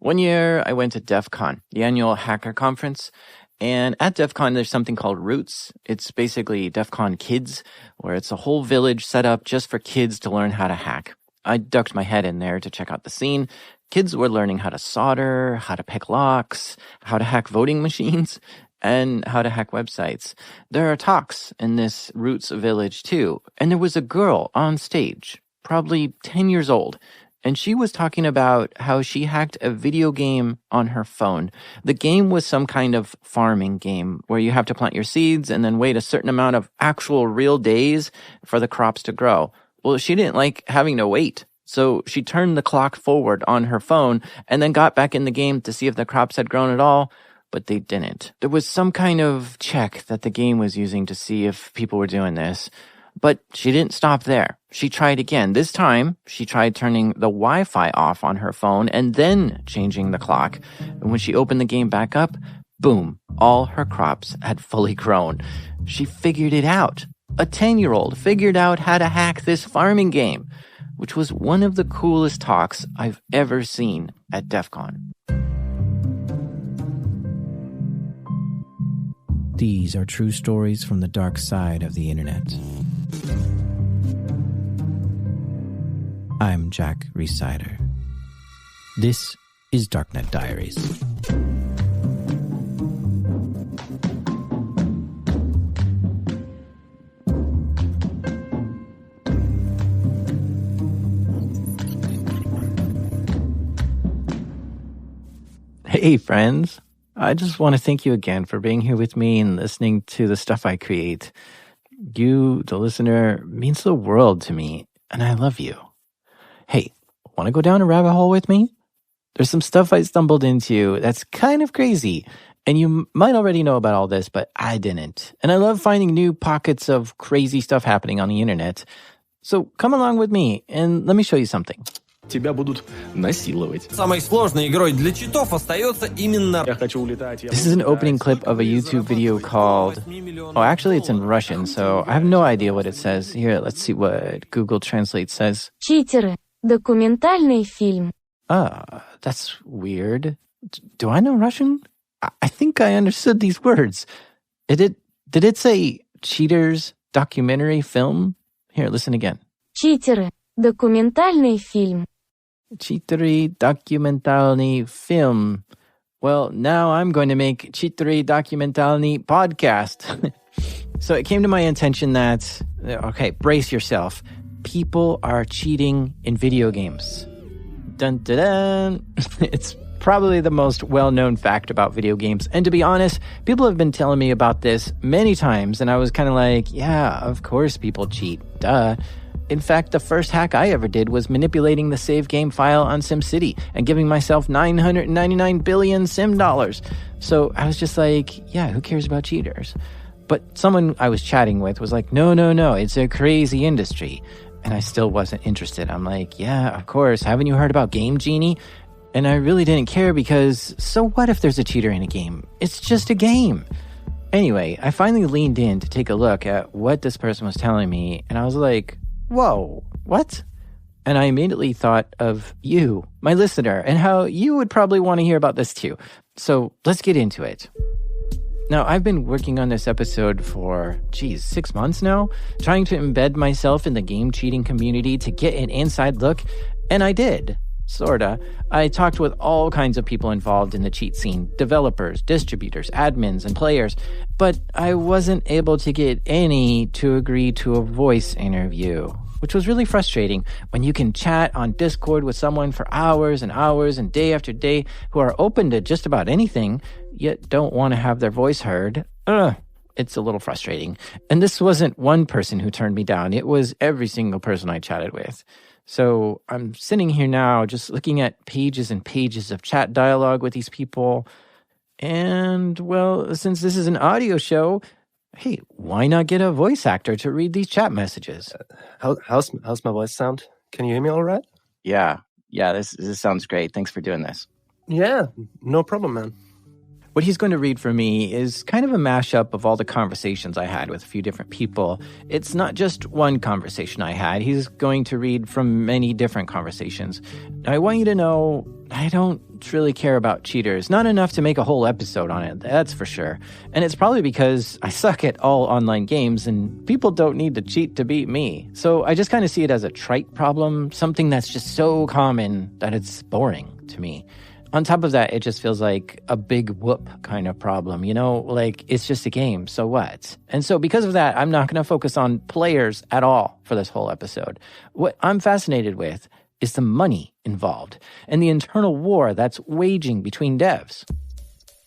One year, I went to DEF CON, the annual hacker conference. And at DEF CON, there's something called Roots. It's basically DEF CON Kids, where it's a whole village set up just for kids to learn how to hack. I ducked my head in there to check out the scene. Kids were learning how to solder, how to pick locks, how to hack voting machines, and how to hack websites. There are talks in this Roots village too. And there was a girl on stage, probably 10 years old. And she was talking about how she hacked a video game on her phone. The game was some kind of farming game where you have to plant your seeds and then wait a certain amount of actual real days for the crops to grow. Well, she didn't like having to wait. So she turned the clock forward on her phone and then got back in the game to see if the crops had grown at all. But they didn't. There was some kind of check that the game was using to see if people were doing this. But she didn't stop there. She tried again. This time, she tried turning the Wi-Fi off on her phone and then changing the clock. And when she opened the game back up, boom, all her crops had fully grown. She figured it out. A 10-year-old figured out how to hack this farming game, which was one of the coolest talks I've ever seen at DEF CON. These are true stories from the dark side of the internet. I'm Jack Rhysider. This is Darknet Diaries. Hey, friends. I just want to thank you again for being here with me and listening to the stuff I create. You, the listener, means the world to me, and I love you. Hey, want to go down a rabbit hole with me? There's some stuff I stumbled into that's kind of crazy, and you might already know about all this, but I didn't. And I love finding new pockets of crazy stuff happening on the internet. So come along with me, and let me show you something. Тебя будут насиловать. Самой сложной игрой для читов остается именно... Я хочу улетать. This is an opening clip of a YouTube video called... Oh, actually, it's in Russian, so I have no idea what it says. Here, let's see what Google Translate says. Читеры. Документальный фильм. That's weird. Do I know Russian? I think I understood these words. Did it say cheaters documentary film? Here, listen again. Читеры. Документальный фильм. Читеры документальный film. Well, now I'm going to make Читеры документальный podcast. So it came to my attention that, okay, brace yourself. People are cheating in video games. Dun dun dun. It's probably the most well-known fact about video games. And to be honest, people have been telling me about this many times, and I was kind of like, yeah, of course people cheat. Duh. In fact, the first hack I ever did was manipulating the save game file on SimCity and giving myself 999 billion Sim dollars. So I was just like, yeah, who cares about cheaters? But someone I was chatting with was like, no, it's a crazy industry. And I still wasn't interested. I'm like, yeah, of course. Haven't you heard about Game Genie? And I really didn't care because so what if there's a cheater in a game? It's just a game. Anyway, I finally leaned in to take a look at what this person was telling me. And I was like, whoa, what? And I immediately thought of you, my listener, and how you would probably want to hear about this too. So let's get into it. Now, I've been working on this episode for, 6 months now, trying to embed myself in the game cheating community to get an inside look, and I did. Sorta. I talked with all kinds of people involved in the cheat scene, developers, distributors, admins, and players, but I wasn't able to get any to agree to a voice interview, which was really frustrating when you can chat on Discord with someone for hours and hours and day after day who are open to just about anything, yet don't want to have their voice heard. It's a little frustrating. And this wasn't one person who turned me down. It was every single person I chatted with. So I'm sitting here now just looking at pages and pages of chat dialogue with these people. And, well, since this is an audio show, hey, why not get a voice actor to read these chat messages? How's my voice sound? Can you hear me all right? Yeah, this sounds great. Thanks for doing this. Yeah, no problem, man. What he's going to read for me is kind of a mashup of all the conversations I had with a few different people. It's not just one conversation I had. He's going to read from many different conversations. Now, I want you to know I don't really care about cheaters. Not enough to make a whole episode on it, that's for sure. And it's probably because I suck at all online games and people don't need to cheat to beat me. So I just kind of see it as a trite problem, something that's just so common that it's boring to me. On top of that, it just feels like a big whoop kind of problem, you know, like it's just a game, so what? And so because of that, I'm not going to focus on players at all for this whole episode. What I'm fascinated with is the money involved and the internal war that's waging between devs.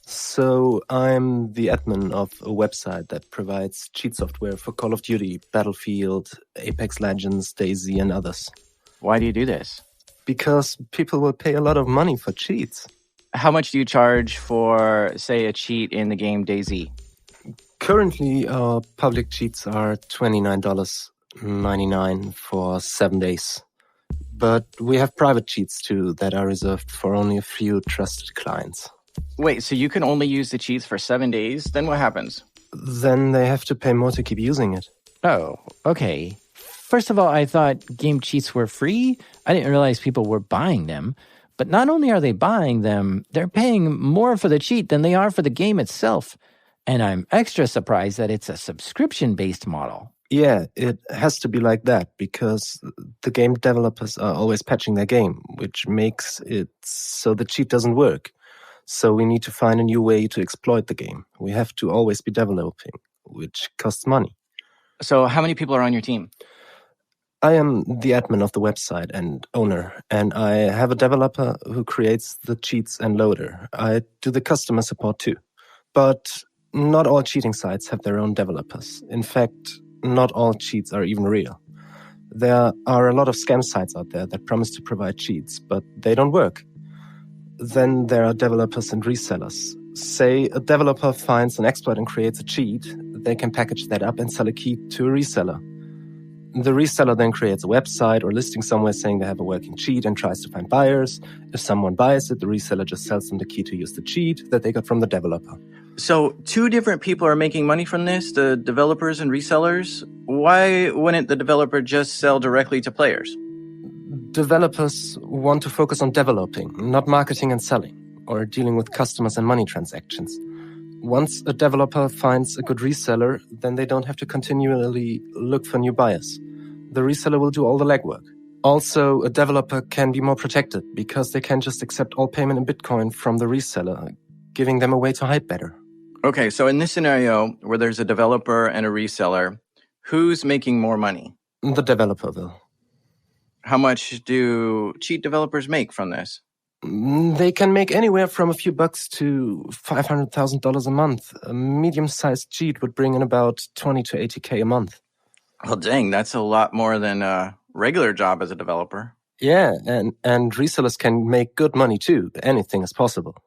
So I'm the admin of a website that provides cheat software for Call of Duty, Battlefield, Apex Legends, DayZ, and others. Why do you do this? Because people will pay a lot of money for cheats. How much do you charge for, say, a cheat in the game DayZ? Currently, our public cheats are $29.99 for 7 days. But we have private cheats too that are reserved for only a few trusted clients. Wait, so you can only use the cheats for 7 days? Then what happens? Then they have to pay more to keep using it. Oh, okay. First of all, I thought game cheats were free. I didn't realize people were buying them. But not only are they buying them, they're paying more for the cheat than they are for the game itself. And I'm extra surprised that it's a subscription-based model. Yeah, it has to be like that because the game developers are always patching their game, which makes it so the cheat doesn't work. So we need to find a new way to exploit the game. We have to always be developing, which costs money. So how many people are on your team? I am the admin of the website and owner, and I have a developer who creates the cheats and loader. I do the customer support too. But not all cheating sites have their own developers. In fact, not all cheats are even real. There are a lot of scam sites out there that promise to provide cheats, but they don't work. Then there are developers and resellers. Say a developer finds an exploit and creates a cheat, they can package that up and sell a key to a reseller. The reseller then creates a website or listing somewhere saying they have a working cheat and tries to find buyers. If someone buys it, the reseller just sells them the key to use the cheat that they got from the developer. So 2 different people are making money from this, the developers and resellers. Why wouldn't the developer just sell directly to players? Developers want to focus on developing, not marketing and selling, or dealing with customers and money transactions. Once a developer finds a good reseller, then they don't have to continually look for new buyers. The reseller will do all the legwork. Also, a developer can be more protected because they can just accept all payment in Bitcoin from the reseller, giving them a way to hide better. Okay, so in this scenario where there's a developer and a reseller, who's making more money? The developer will. How much do cheat developers make from this? They can make anywhere from a few bucks to $500,000 a month. A medium-sized cheat would bring in about 20 to 80K a month. Well, dang, that's a lot more than a regular job as a developer. Yeah, and resellers can make good money too. Anything is possible.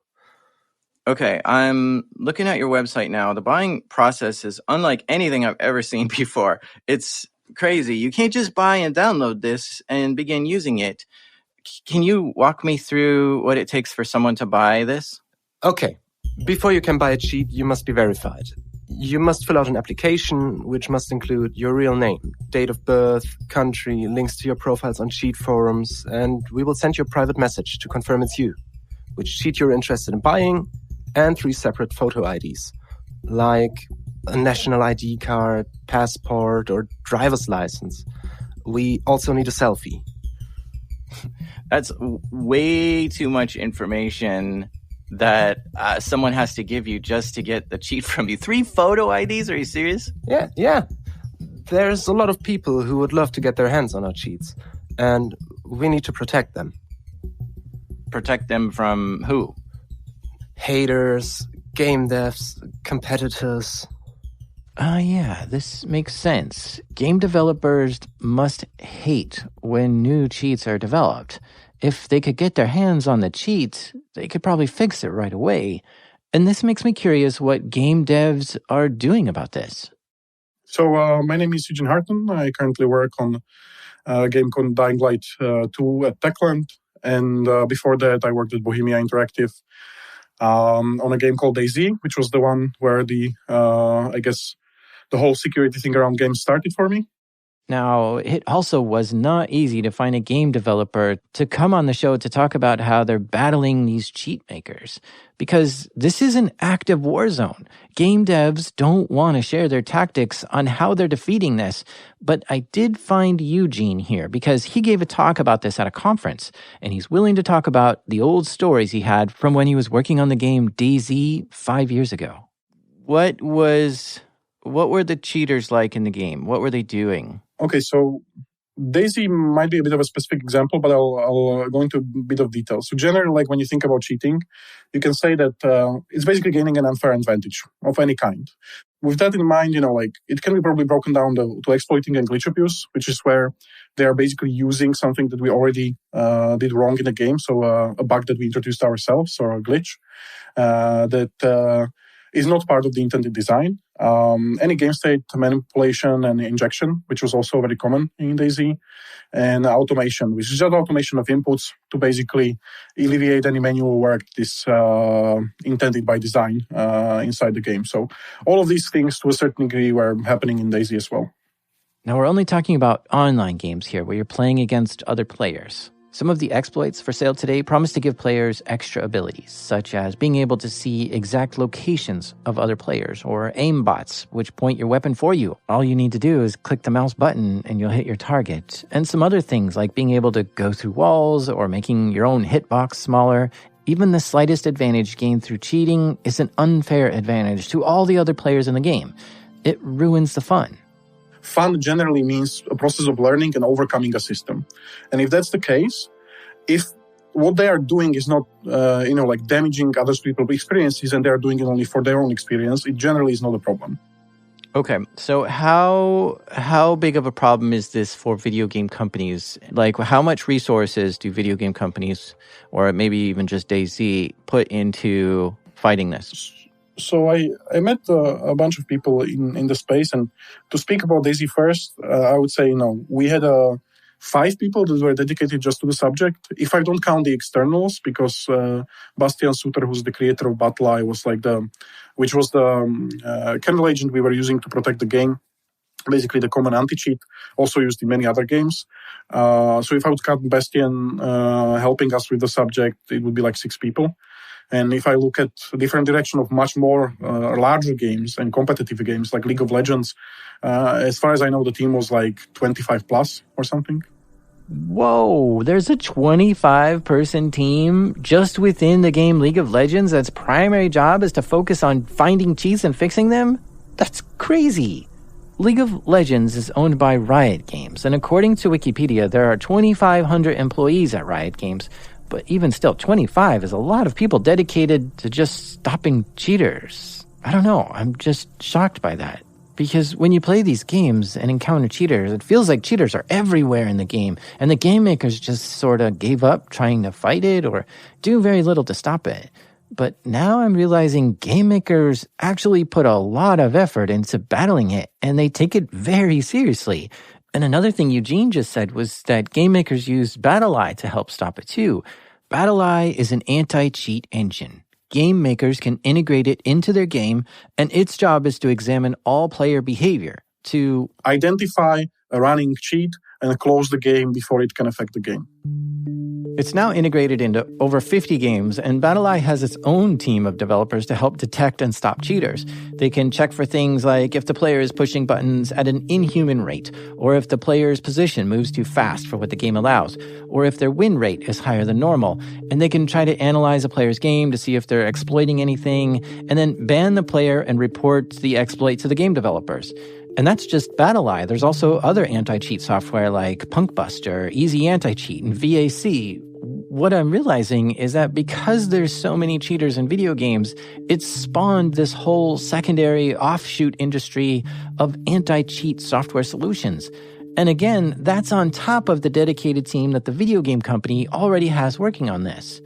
Okay, I'm looking at your website now. The buying process is unlike anything I've ever seen before. It's crazy. You can't just buy and download this and begin using it. Can you walk me through what it takes for someone to buy this? Okay, before you can buy a cheat, you must be verified. You must fill out an application, which must include your real name, date of birth, country, links to your profiles on cheat forums, and we will send you a private message to confirm it's you, which cheat you're interested in buying, and 3 separate photo IDs, like a national ID card, passport, or driver's license. We also need a selfie. That's way too much information that someone has to give you just to get the cheat from you. 3 photo IDs? Are you serious? Yeah. There's a lot of people who would love to get their hands on our cheats, and we need to protect them. Protect them from who? Haters, game devs, competitors. Yeah, this makes sense. Game developers must hate when new cheats are developed. If they could get their hands on the cheat, they could probably fix it right away. And this makes me curious what game devs are doing about this. So my name is Eugene Harton. I currently work on a game called Dying Light 2 at Techland. And before that, I worked at Bohemia Interactive, on a game called DayZ, which was the one where the whole security thing around games started for me. Now, it also was not easy to find a game developer to come on the show to talk about how they're battling these cheat makers. Because this is an active war zone. Game devs don't want to share their tactics on how they're defeating this. But I did find Eugene here because he gave a talk about this at a conference. And he's willing to talk about the old stories he had from when he was working on the game DayZ 5 years ago. What were the cheaters like in the game? What were they doing? Okay, so DayZ might be a bit of a specific example, but I'll go into a bit of detail. So generally, like when you think about cheating, you can say that it's basically gaining an unfair advantage of any kind. With that in mind, it can be probably broken down to exploiting and glitch abuse, which is where they are basically using something that we already did wrong in the game. So a bug that we introduced ourselves or a glitch that is not part of the intended design. Any game state manipulation and injection, which was also very common in DayZ, and automation, which is just automation of inputs to basically alleviate any manual work that is intended by design inside the game. So all of these things to a certain degree were happening in DayZ as well. Now we're only talking about online games here where you're playing against other players. Some of the exploits for sale today promise to give players extra abilities, such as being able to see exact locations of other players, or aim bots, which point your weapon for you. All you need to do is click the mouse button and you'll hit your target. And some other things like being able to go through walls or making your own hitbox smaller. Even the slightest advantage gained through cheating is an unfair advantage to all the other players in the game. It ruins the fun. Fun generally means a process of learning and overcoming a system. And if that's the case, if what they are doing is not, damaging other people's experiences and they're doing it only for their own experience, it generally is not a problem. Okay, so how big of a problem is this for video game companies? Like, how much resources do video game companies, or maybe even just DayZ, put into fighting this? So I met a bunch of people in the space, and to speak about DayZ first, I would say, we had 5 people that were dedicated just to the subject. If I don't count the externals, because Bastian Suter, who's the creator of BattleEye, was which was the kernel agent we were using to protect the game. Basically, the common anti-cheat, also used in many other games. So if I would count Bastian helping us with the subject, it would be 6 people. And if I look at a different direction of much more larger games and competitive games like League of Legends, as far as I know, the team was 25 plus or something. Whoa, there's a 25-person team just within the game League of Legends that's primary job is to focus on finding cheats and fixing them? That's crazy. League of Legends is owned by Riot Games, and according to Wikipedia, there are 2,500 employees at Riot Games. But even still, 25 is a lot of people dedicated to just stopping cheaters. I don't know, I'm just shocked by that. Because when you play these games and encounter cheaters, it feels like cheaters are everywhere in the game, and the game makers just sort of gave up trying to fight it or do very little to stop it. But now I'm realizing game makers actually put a lot of effort into battling it, and they take it very seriously. And another thing Eugene just said was that game makers use BattleEye to help stop it too. BattleEye is an anti-cheat engine. Game makers can integrate it into their game, and its job is to examine all player behavior to identify a running cheat and close the game before it can affect the game. It's now integrated into over 50 games, and BattleEye has its own team of developers to help detect and stop cheaters. They can check for things like if the player is pushing buttons at an inhuman rate, or if the player's position moves too fast for what the game allows, or if their win rate is higher than normal. And they can try to analyze a player's game to see if they're exploiting anything, and then ban the player and report the exploit to the game developers. And that's just BattleEye. There's also other anti-cheat software like Punkbuster, Easy Anti-Cheat, and VAC. What I'm realizing is that because there's so many cheaters in video games, it's spawned this whole secondary offshoot industry of anti-cheat software solutions. And again, that's on top of the dedicated team that the video game company already has working on this.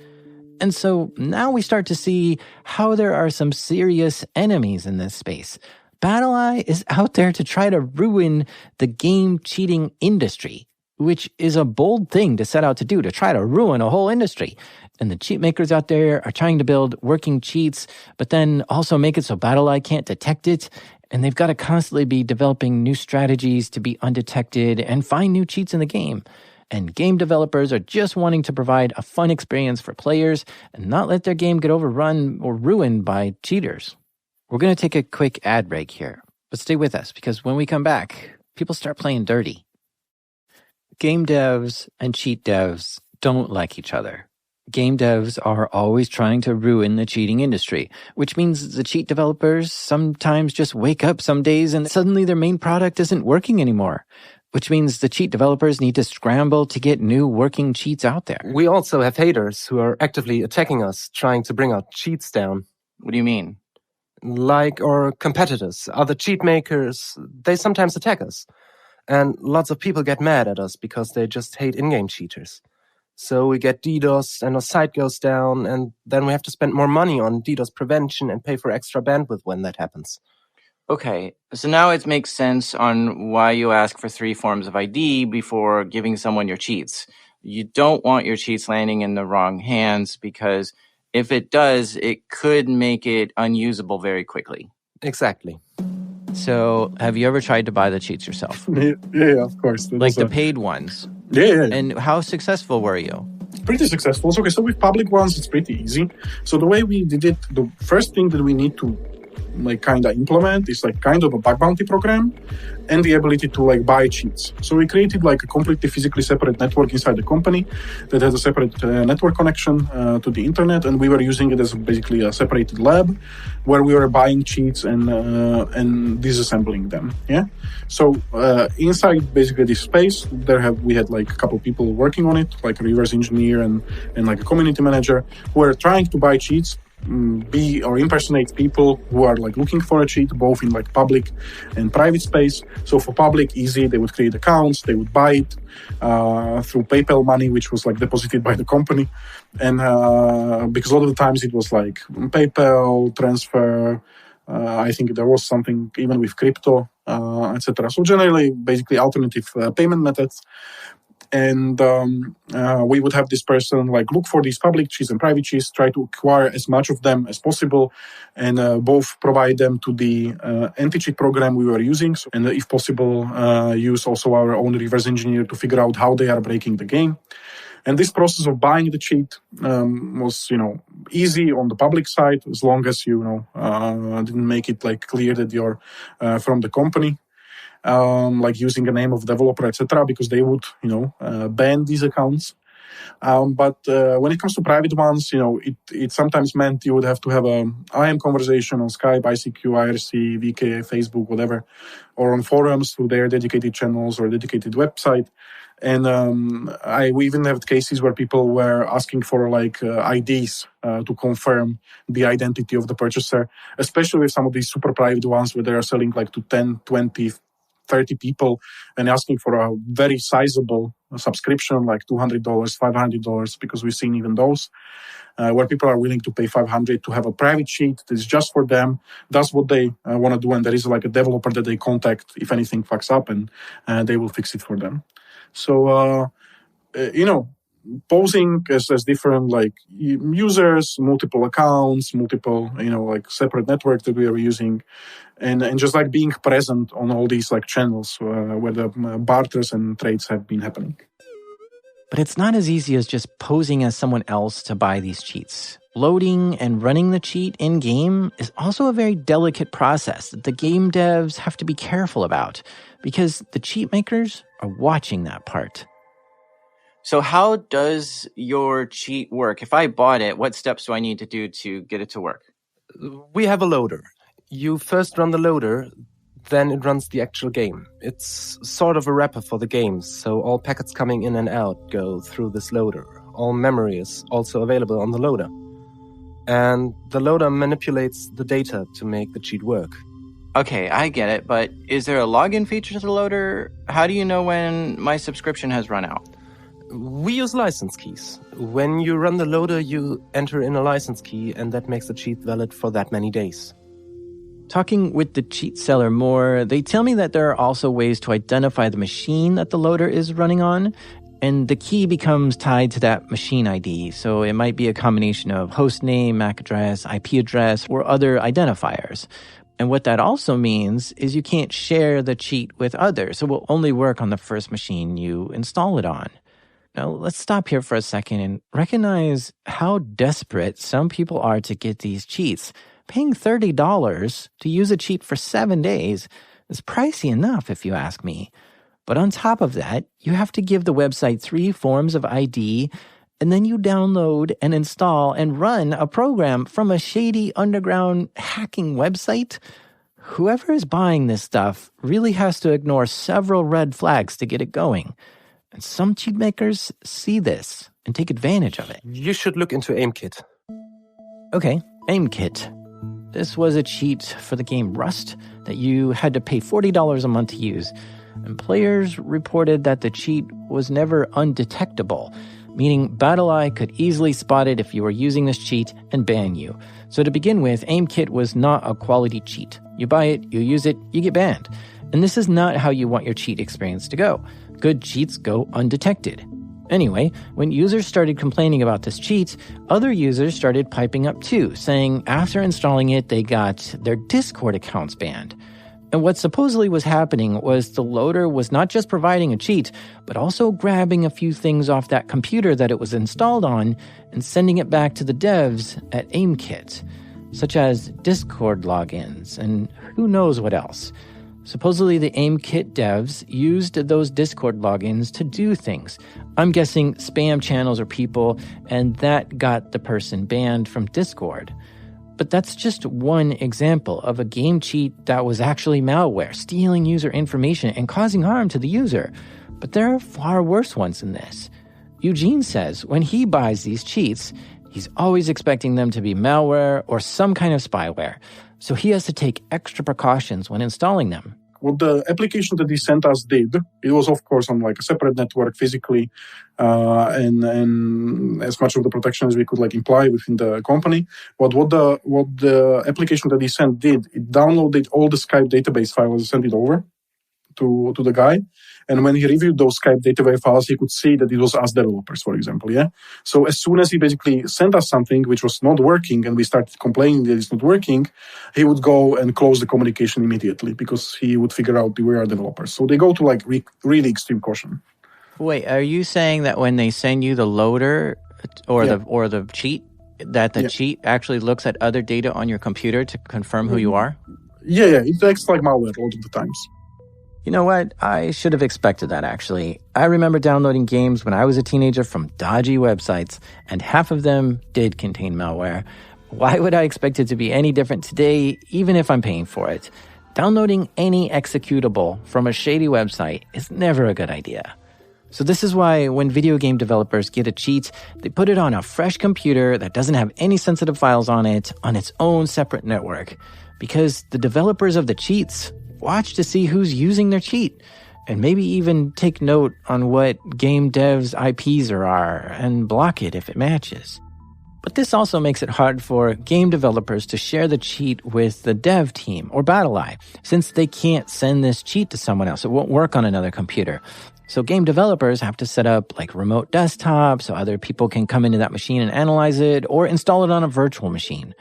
And so now we start to see how there are some serious enemies in this space. BattleEye is out there to try to ruin the game cheating industry. which is a bold thing to set out to do, to try to ruin a whole industry. And the cheat makers out there are trying to build working cheats, but then also make it so BattleEye can't detect it. And they've got to constantly be developing new strategies to be undetected and find new cheats in the game. And game developers are just wanting to provide a fun experience for players and not let their game get overrun or ruined by cheaters. We're going to take a quick ad break here, but stay with us because when we come back, people start playing dirty. Game devs and cheat devs don't like each other. Game devs are always trying to ruin the cheating industry, which means the cheat developers sometimes just wake up some days and suddenly their main product isn't working anymore, which means the cheat developers need to scramble to get new working cheats out there. We also have haters who are actively attacking us, trying to bring our cheats down. What do you mean? Like our competitors, other cheat makers, they sometimes attack us. And lots of people get mad at us because they just hate in-game cheaters. So we get DDoS and our site goes down, and then we have to spend more money on DDoS prevention and pay for extra bandwidth when that happens. Okay, so now it makes sense on why you ask for 3 forms of ID before giving someone your cheats. You don't want your cheats landing in the wrong hands because if it does, it could make it unusable very quickly. Exactly. So have you ever tried to buy the cheats yourself? Yeah, of course. Like the paid ones? Yeah. And how successful were you? Pretty successful. So, okay, so with public ones, it's pretty easy. So the way we did it, the first thing that we need to kind of implement is kind of a bug bounty program and the ability to buy cheats. So we created a completely physically separate network inside the company that has a separate network connection to the internet, and we were using it as basically a separated lab where we were buying cheats and disassembling them. Yeah. So inside basically this space, we had a couple people working on it, like a reverse engineer and a community manager who were trying to buy cheats, be or impersonate people who are looking for a cheat, both in public and private space. So for public, easy, they would create accounts, they would buy it through PayPal money, which was deposited by the company. And because a lot of the times it was PayPal transfer, I think there was something even with crypto, etc. So generally, basically alternative payment methods. And we would have this person look for these public cheats and private cheats, try to acquire as much of them as possible, and both provide them to the anti-cheat program we were using, and if possible, use also our own reverse engineer to figure out how they are breaking the game. And this process of buying the cheat was, easy on the public side, as long as you didn't make it clear that you're from the company. Using a name of developer, etc., because they would, ban these accounts. But when it comes to private ones, it sometimes meant you would have to have a IM conversation on Skype, ICQ, IRC, VK, Facebook, whatever, or on forums through their dedicated channels or dedicated website. And we even have cases where people were asking for IDs to confirm the identity of the purchaser, especially with some of these super private ones where they are selling to 10, 20, 30 people and asking for a very sizable subscription, $200, $500, because we've seen even those where people are willing to pay $500 to have a private cheat that is just for them, does what they want to do, and there is a developer that they contact if anything fucks up, and they will fix it for them. So, posing as different users, multiple accounts, multiple separate networks that we are using, and just being present on all these channels where the barters and trades have been happening. But it's not as easy as just posing as someone else to buy these cheats. Loading and running the cheat in-game is also a very delicate process that the game devs have to be careful about because the cheat makers are watching that part. So how does your cheat work? If I bought it, what steps do I need to do to get it to work? We have a loader. You first run the loader, then it runs the actual game. It's sort of a wrapper for the game, so all packets coming in and out go through this loader. All memory is also available on the loader. And the loader manipulates the data to make the cheat work. Okay, I get it, but is there a login feature to the loader? How do you know when my subscription has run out? We use license keys. When you run the loader, you enter in a license key, and that makes the cheat valid for that many days. Talking with the cheat seller more, they tell me that there are also ways to identify the machine that the loader is running on, and the key becomes tied to that machine ID. So it might be a combination of host name, MAC address, IP address, or other identifiers. And what that also means is you can't share the cheat with others. It will only work on the first machine you install it on. Now, let's stop here for a second and recognize how desperate some people are to get these cheats. Paying $30 to use a cheat for 7 days is pricey enough, if you ask me. But on top of that, you have to give the website 3 forms of ID, and then you download and install and run a program from a shady underground hacking website. Whoever is buying this stuff really has to ignore several red flags to get it going. And some cheat makers see this and take advantage of it. You should look into AimKit. Okay, AimKit. This was a cheat for the game Rust that you had to pay $40 a month to use. And players reported that the cheat was never undetectable, meaning BattlEye could easily spot it if you were using this cheat and ban you. So to begin with, AimKit was not a quality cheat. You buy it, you use it, you get banned. And this is not how you want your cheat experience to go. Good cheats go undetected. Anyway, when users started complaining about this cheat, other users started piping up too, saying after installing it, they got their Discord accounts banned. And what supposedly was happening was the loader was not just providing a cheat, but also grabbing a few things off that computer that it was installed on and sending it back to the devs at AimKit, such as Discord logins and who knows what else. Supposedly, the AimKit devs used those Discord logins to do things. I'm guessing spam channels or people, and that got the person banned from Discord. But that's just one example of a game cheat that was actually malware, stealing user information and causing harm to the user. But there are far worse ones than this. Eugene says when he buys these cheats, he's always expecting them to be malware or some kind of spyware. So he has to take extra precautions when installing them. What the application that he sent us did, it was of course on like a separate network physically, and as much of the protection as we could like imply within the company. But what the application that he sent did, it downloaded all the Skype database files and sent it over to the guy. And when he reviewed those Skype database files, he could see that it was us developers, for example. Yeah. So as soon as he basically sent us something which was not working, and we started complaining that it's not working, he would go and close the communication immediately because he would figure out we are developers. So they go to like really extreme caution. Wait, are you saying that when they send you the loader or the cheat, that the cheat actually looks at other data on your computer to confirm who you are? Yeah. It acts like malware a lot of the times. You know what? I should have expected that, actually. I remember downloading games when I was a teenager from dodgy websites, and half of them did contain malware. Why would I expect it to be any different today, even if I'm paying for it? Downloading any executable from a shady website is never a good idea. So this is why when video game developers get a cheat, they put it on a fresh computer that doesn't have any sensitive files on it, on its own separate network. Because the developers of the cheats watch to see who's using their cheat, and maybe even take note on what game devs' IPs are and block it if it matches. But this also makes it hard for game developers to share the cheat with the dev team or BattlEye, since they can't send this cheat to someone else. It won't work on another computer. So game developers have to set up like remote desktops so other people can come into that machine and analyze it, or install it on a virtual machine.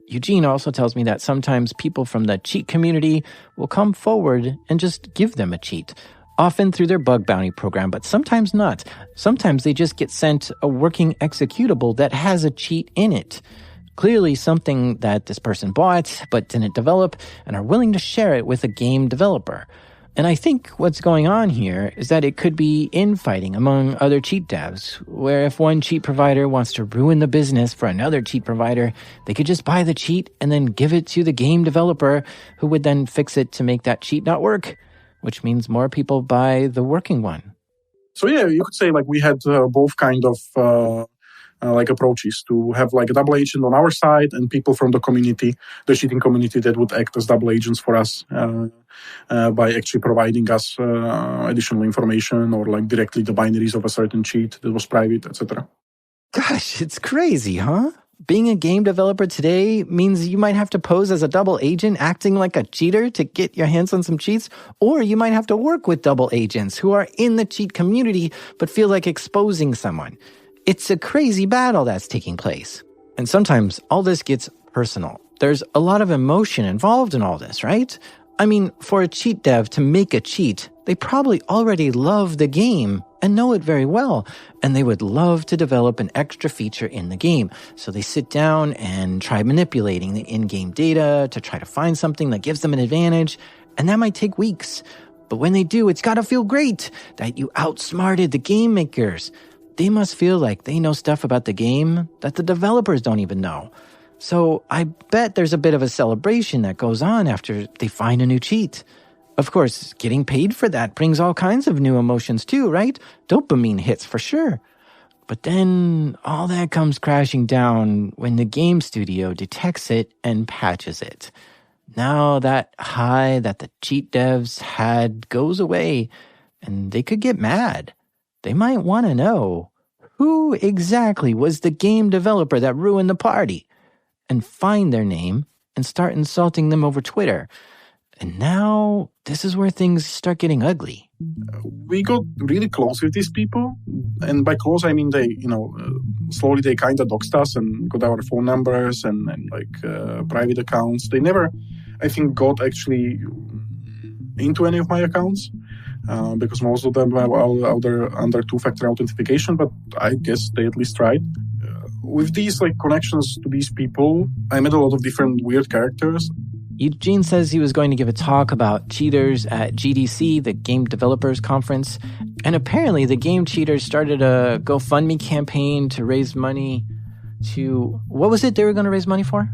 Eugene also tells me that sometimes people from the cheat community will come forward and just give them a cheat, often through their bug bounty program, but sometimes not. Sometimes they just get sent a working executable that has a cheat in it. Clearly something that this person bought but didn't develop and are willing to share it with a game developer. And I think what's going on here is that it could be infighting among other cheat devs, where if one cheat provider wants to ruin the business for another cheat provider, they could just buy the cheat and then give it to the game developer, who would then fix it to make that cheat not work, which means more people buy the working one. So yeah, you could say like we had both kind of like approaches to have like a double agent on our side and people from the community, the cheating community, that would act as double agents for us by actually providing us additional information or like directly the binaries of a certain cheat that was private, etc. Gosh, it's crazy, huh? Being a game developer today means you might have to pose as a double agent acting like a cheater to get your hands on some cheats, or you might have to work with double agents who are in the cheat community but feel like exposing someone. It's a crazy battle that's taking place. And sometimes all this gets personal. There's a lot of emotion involved in all this, right? I mean, for a cheat dev to make a cheat, they probably already love the game and know it very well, and they would love to develop an extra feature in the game. So they sit down and try manipulating the in-game data to try to find something that gives them an advantage, and that might take weeks. But when they do, it's gotta feel great that you outsmarted the game makers. They must feel like they know stuff about the game that the developers don't even know. So I bet there's a bit of a celebration that goes on after they find a new cheat. Of course, getting paid for that brings all kinds of new emotions too, right? Dopamine hits for sure. But then all that comes crashing down when the game studio detects it and patches it. Now that high that the cheat devs had goes away, and they could get mad. They might want to know, who exactly was the game developer that ruined the party? And find their name and start insulting them over Twitter. And now, this is where things start getting ugly. We got really close with these people. And by close, I mean they, slowly they kind of doxed us and got our phone numbers and private accounts. They never, I think, got actually into any of my accounts because most of them were under two-factor authentication, but I guess they at least tried. With these connections to these people, I met a lot of different weird characters. Eugene says he was going to give a talk about cheaters at GDC, the Game Developers Conference. And apparently the game cheaters started a GoFundMe campaign to raise money to... What was it they were going to raise money for?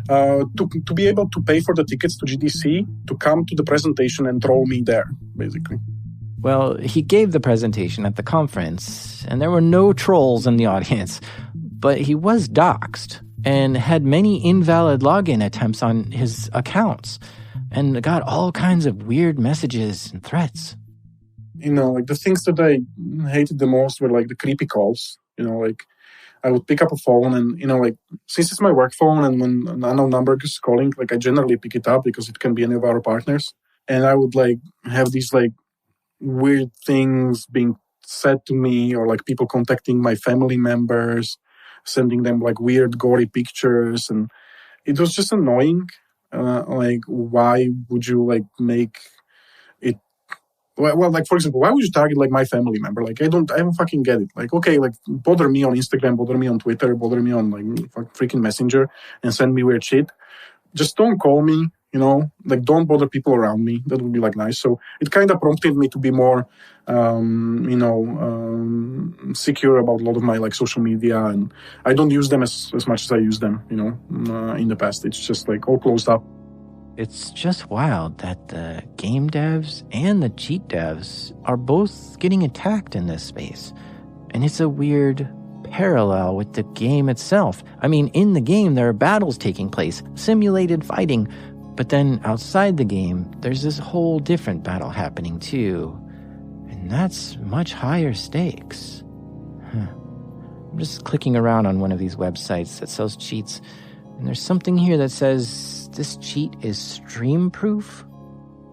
To be able to pay for the tickets to GDC, to come to the presentation and troll me there, basically. Well, he gave the presentation at the conference, and there were no trolls in the audience. But he was doxxed and had many invalid login attempts on his accounts and got all kinds of weird messages and threats. The things that I hated the most were the creepy calls. I would pick up a phone and, since it's my work phone and when an unknown number is calling, I generally pick it up because it can be any of our partners. And I would have these weird things being said to me or people contacting my family members, sending them weird gory pictures, and it was just annoying. Why would you make it? Well, for example, why would you target my family member? I don't fucking get it. Okay, bother me on Instagram, bother me on Twitter, bother me on freaking Messenger, and send me weird shit. Just don't call me. Don't bother people around me. That would be nice. So it kind of prompted me to be more, secure about a lot of my social media, and I don't use them as much as I used them, in the past. It's just all closed up. It's just wild that the game devs and the cheat devs are both getting attacked in this space. And it's a weird parallel with the game itself. I mean, in the game, there are battles taking place, simulated fighting. But then outside the game, there's this whole different battle happening too. And that's much higher stakes. I'm just clicking around on one of these websites that sells cheats, and there's something here that says this cheat is stream-proof?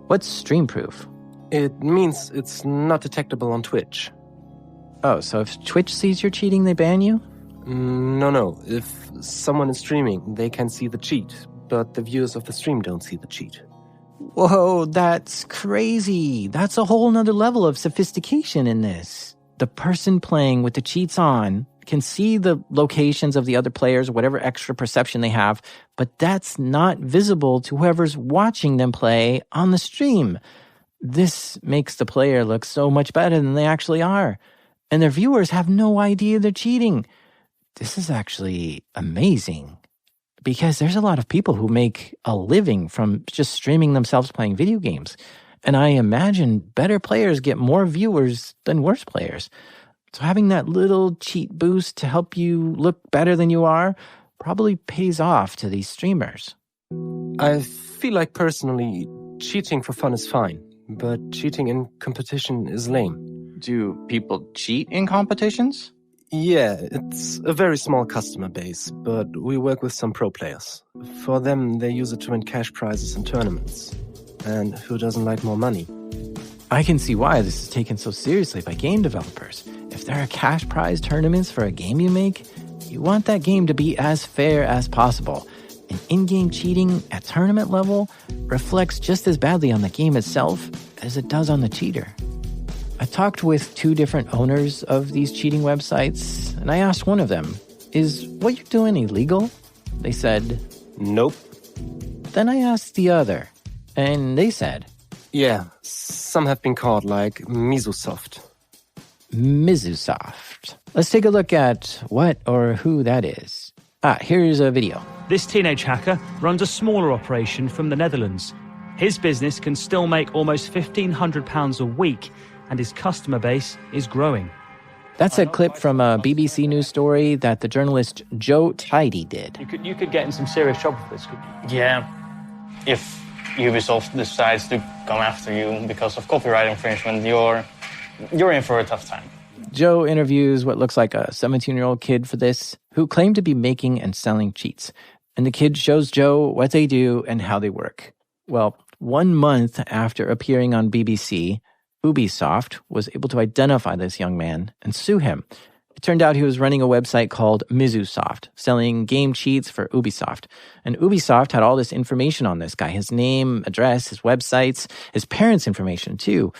What's stream-proof? It means it's not detectable on Twitch. Oh, so if Twitch sees you're cheating, they ban you? No. If someone is streaming, they can see the cheat, but the viewers of the stream don't see the cheat. Whoa, that's crazy. That's a whole nother level of sophistication in this. The person playing with the cheats on can see the locations of the other players, whatever extra perception they have, but that's not visible to whoever's watching them play on the stream. This makes the player look so much better than they actually are. And their viewers have no idea they're cheating. This is actually amazing. Because there's a lot of people who make a living from just streaming themselves playing video games. And I imagine better players get more viewers than worse players. So having that little cheat boost to help you look better than you are probably pays off to these streamers. I feel like personally, cheating for fun is fine, but cheating in competition is lame. Do people cheat in competitions? Yeah, it's a very small customer base, but we work with some pro players. For them, they use it to win cash prizes in tournaments. And who doesn't like more money? I can see why this is taken so seriously by game developers. If there are cash prize tournaments for a game you make, you want that game to be as fair as possible. And in-game cheating at tournament level reflects just as badly on the game itself as it does on the cheater. I talked with 2 different owners of these cheating websites, and I asked one of them, "Is what you're doing illegal?" They said, Nope. Then I asked the other, and they said, Yeah, some have been caught, like Mizusoft. Mizusoft. Let's take a look at what or who that is. Here's a video. This teenage hacker runs a smaller operation from the Netherlands. His business can still make almost £1,500 a week, and his customer base is growing. That's a clip from a BBC News story that the journalist Joe Tidy did. You could get in some serious trouble for this, couldn't you? Yeah, if Ubisoft decides to come after you because of copyright infringement, you're in for a tough time. Joe interviews what looks like a 17-year-old kid for this, who claimed to be making and selling cheats. And the kid shows Joe what they do and how they work. Well, 1 month after appearing on BBC, Ubisoft was able to identify this young man and sue him. It turned out he was running a website called Mizusoft, selling game cheats for Ubisoft. And Ubisoft had all this information on this guy, his name, address, his websites, his parents' information too.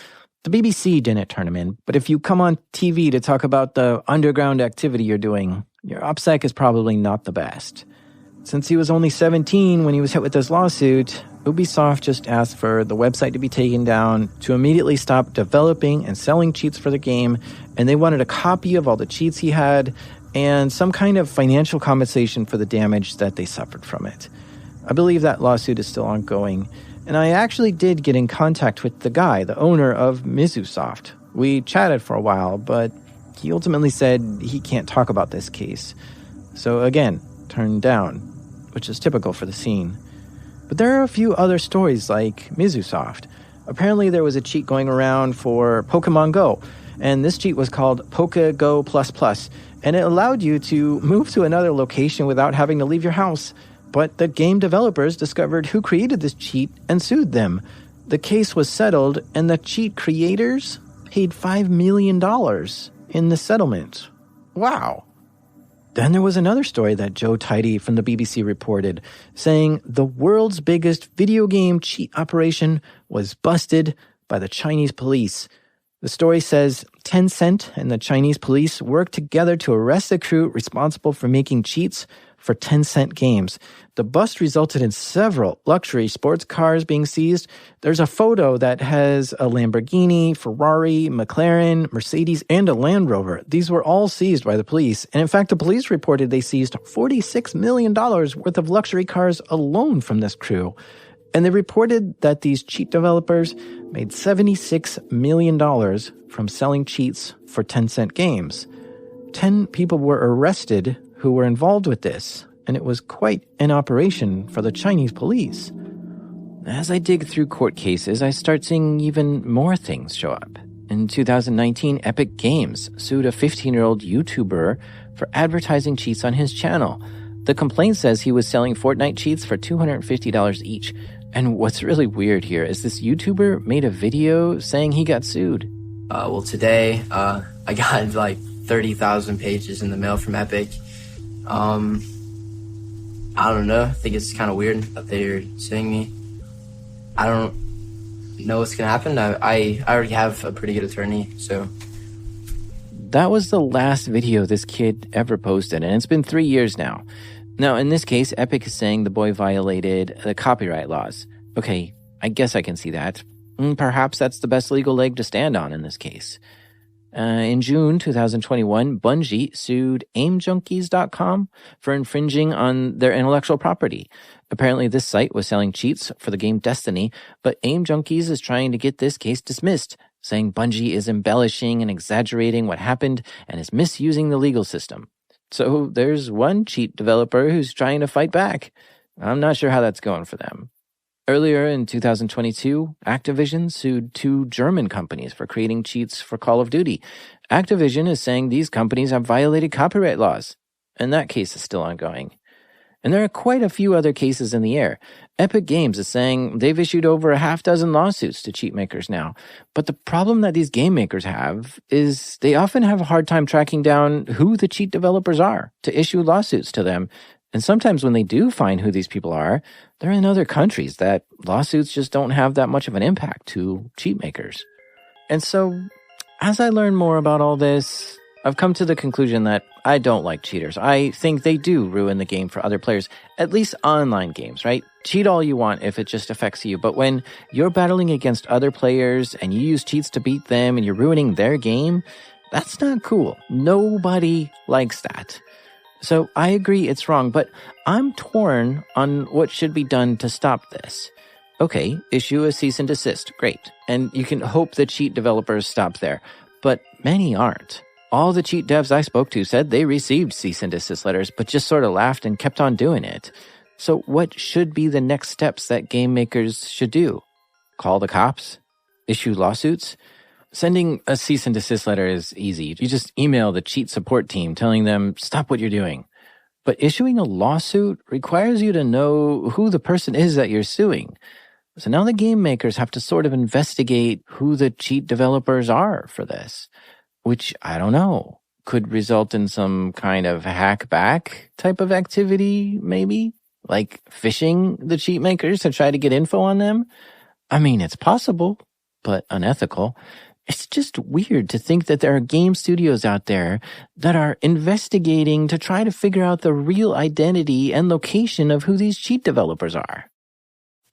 The BBC didn't turn him in, but if you come on TV to talk about the underground activity you're doing, your OPSEC is probably not the best. Since he was only 17 when he was hit with this lawsuit, Ubisoft just asked for the website to be taken down, to immediately stop developing and selling cheats for the game, and they wanted a copy of all the cheats he had and some kind of financial compensation for the damage that they suffered from it. I believe that lawsuit is still ongoing, and I actually did get in contact with the guy, the owner of Mizusoft. We chatted for a while, but he ultimately said he can't talk about this case. So again, turned down, which is typical for the scene. But there are a few other stories like Mizusoft. Apparently there was a cheat going around for Pokemon Go, and this cheat was called PokeGo++, and it allowed you to move to another location without having to leave your house. But the game developers discovered who created this cheat and sued them. The case was settled, and the cheat creators paid $5 million in the settlement. Wow. Then there was another story that Joe Tidy from the BBC reported, saying the world's biggest video game cheat operation was busted by the Chinese police. The story says Tencent and the Chinese police worked together to arrest the crew responsible for making cheats for Tencent games. The bust resulted in several luxury sports cars being seized. There's a photo that has a Lamborghini, Ferrari, McLaren, Mercedes, and a Land Rover. These were all seized by the police. And in fact, the police reported they seized $46 million worth of luxury cars alone from this crew. And they reported that these cheat developers made $76 million from selling cheats for Tencent games. 10 people were arrested who were involved with this, and it was quite an operation for the Chinese police. As I dig through court cases, I start seeing even more things show up. In 2019, Epic Games sued a 15-year-old YouTuber for advertising cheats on his channel. The complaint says he was selling Fortnite cheats for $250 each. And what's really weird here is this YouTuber made a video saying he got sued. Well, today, I got like 30,000 pages in the mail from Epic. I don't know. I think it's kind of weird that they're suing me. I don't know what's going to happen. I already have a pretty good attorney, so. That was the last video this kid ever posted, and it's been 3 years now. Now, in this case, Epic is saying the boy violated the copyright laws. Okay, I guess I can see that. Perhaps that's the best legal leg to stand on in this case. In June 2021, Bungie sued AimJunkies.com for infringing on their intellectual property. Apparently, this site was selling cheats for the game Destiny, but AimJunkies is trying to get this case dismissed, saying Bungie is embellishing and exaggerating what happened and is misusing the legal system. So there's one cheat developer who's trying to fight back. I'm not sure how that's going for them. Earlier in 2022, Activision sued 2 German companies for creating cheats for Call of Duty. Activision is saying these companies have violated copyright laws, and that case is still ongoing. And there are quite a few other cases in the air. Epic Games is saying they've issued over a half dozen lawsuits to cheat makers now. But the problem that these game makers have is they often have a hard time tracking down who the cheat developers are to issue lawsuits to them. And sometimes when they do find who these people are, they're in other countries that lawsuits just don't have that much of an impact to cheat makers. And so, as I learn more about all this, I've come to the conclusion that I don't like cheaters. I think they do ruin the game for other players, at least online games, right? Cheat all you want if it just affects you. But when you're battling against other players and you use cheats to beat them and you're ruining their game, that's not cool. Nobody likes that. So I agree it's wrong, but I'm torn on what should be done to stop this. Okay, issue a cease and desist. Great. And you can hope the cheat developers stop there. But many aren't. All the cheat devs I spoke to said they received cease and desist letters, but just sort of laughed and kept on doing it. So what should be the next steps that game makers should do? Call the cops? Issue lawsuits? Sending a cease and desist letter is easy. You just email the cheat support team telling them, stop what you're doing. But issuing a lawsuit requires you to know who the person is that you're suing. So now the game makers have to sort of investigate who the cheat developers are for this, which, I don't know, could result in some kind of hack back type of activity, maybe? Like phishing the cheat makers to try to get info on them? I mean, it's possible, but unethical. It's just weird to think that there are game studios out there that are investigating to try to figure out the real identity and location of who these cheat developers are.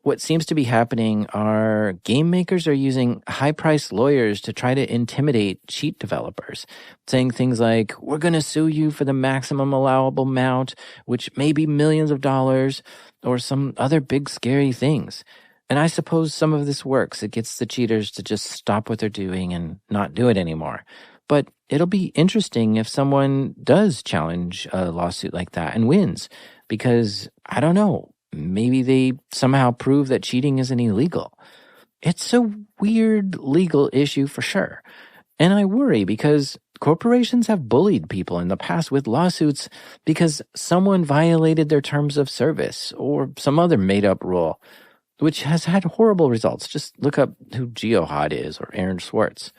What seems to be happening are game makers are using high-priced lawyers to try to intimidate cheat developers, saying things like, we're going to sue you for the maximum allowable amount, which may be millions of dollars, or some other big scary things. And I suppose some of this works. It gets the cheaters to just stop what they're doing and not do it anymore. But it'll be interesting if someone does challenge a lawsuit like that and wins, because, I don't know, maybe they somehow prove that cheating isn't illegal. It's a weird legal issue for sure. And I worry because corporations have bullied people in the past with lawsuits because someone violated their terms of service or some other made-up rule, which has had horrible results. Just look up who GeoHot is or Aaron Swartz.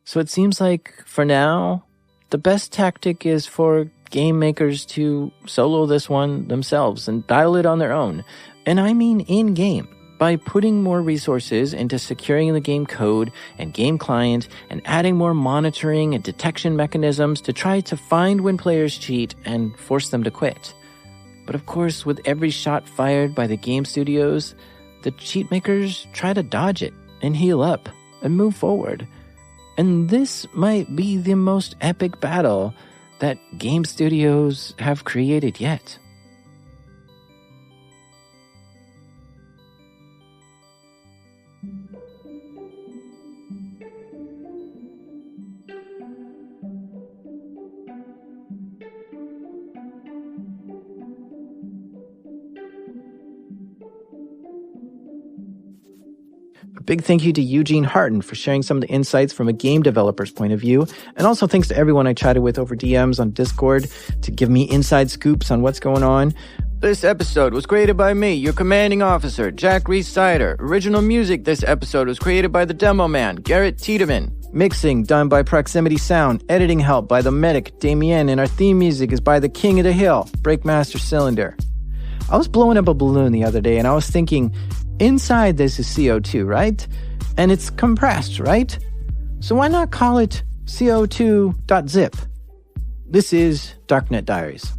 So it seems like, for now, the best tactic is for game makers to solo this one themselves and dial it on their own. And I mean in-game, by putting more resources into securing the game code and game client and adding more monitoring and detection mechanisms to try to find when players cheat and force them to quit. But of course, with every shot fired by the game studios, the cheat makers try to dodge it and heal up and move forward. And this might be the most epic battle that game studios have created yet. A big thank you to Eugene Harton for sharing some of the insights from a game developer's point of view. And also thanks to everyone I chatted with over DMs on Discord to give me inside scoops on what's going on. This episode was created by me, your commanding officer, Jack Reese-Sider. Original music this episode was created by the Demo Man, Garrett Tiedemann. Mixing done by Proximity Sound. Editing help by the medic, Damien. And our theme music is by the King of the Hill, Breakmaster Cylinder. I was blowing up a balloon the other day and I was thinking, inside this is CO2, right? And it's compressed, right? So why not call it CO2.zip? This is Darknet Diaries.